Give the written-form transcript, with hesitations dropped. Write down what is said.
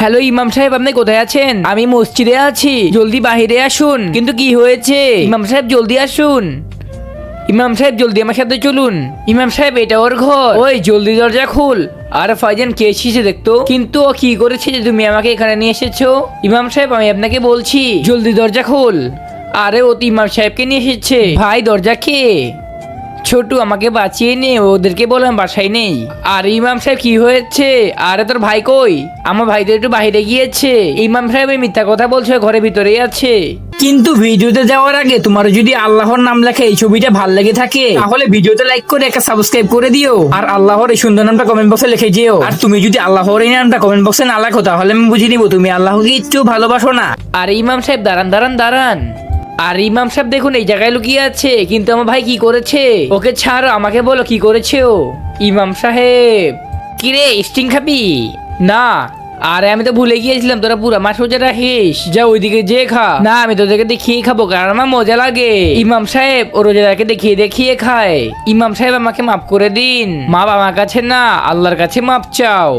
Hello ইমাম সাহেব, আপনি কোথায় আছেন? আমি মসজিদে আছি, জলদি বাহিরে আসুন। কিন্তু কি হয়েছে? ইমাম সাহেব জলদি আসুন। ইমাম সাহেব জলদি আমার সাথে চলুন। ইমাম সাহেব এটা ওর ঘর, ওই জলদি দরজা খুল। আর ফাইজান কে এসেছে দেখতো, কিন্তু ও কি করেছে যে তুমি আমাকে এখানে নিয়ে এসেছো? ইমাম সাহেব আমি আপনাকে বলছি জলদি দরজা খুল। আরে ও তো ইমাম সাহেবকে নিয়ে এসেছে। ভাই দরজা কে? ছোটু আমাকে বাঁচিয়ে নে, ওদেরকে বললাম বাসায় নেই। আর ইমাম সাহেব কি হয়েছে? আরে তোর ভাই কই? আমার ভাই তো একটু বাইরে গিয়েছে। ইমাম সাহেব এই মিথ্যা কথা বলছে, ঘরের ভিতরেই আছে। কিন্তু ভিডিওতে যাওয়ার আগে তোমার যদি আল্লাহর নাম লেখা এই ছবিটা ভাল লেগে থাকে তাহলে ভিডিওতে লাইক করে একটা সাবস্ক্রাইব করে দিও, আর আল্লাহর এই সুন্দর নামটা কমেন্ট বক্সে লিখে দিও। আর তুমি যদি আল্লাহর এই নামটা কমেন্ট বক্সে না লেখো তাহলে আমি বুঝে নিব তুমি আল্লাহকে একটু ভালোবাসো না। আর ইমাম সাহেব দাঁড়ান দাঁড়ান দাঁড়ান। আর ইমাম সাহেব দেখুন এই জায়গায় লুকিয়ে আছে, কিন্তু আমার ভাই কি করেছে? ওকে ছাড়ো, আমাকে বলো কি করেছে ও। ইমাম সাহেব কিরে স্টিং খাবি? না। আরে আমি তো ভুলে গিয়েছিলাম, তোরা পুরা মাছ রোজা রাখিস, যা ওইদিকে যে খা। না আমি তোদেরকে দেখিয়ে খাবো, কারণ আমার মজা লাগে। ইমাম সাহেব ও রোজাদারকে দেখিয়ে দেখিয়ে খায়। ইমাম সাহেব আমাকে মাফ করে দিন। মাপ আমার কাছে না, আল্লাহর কাছে মাপ চাও।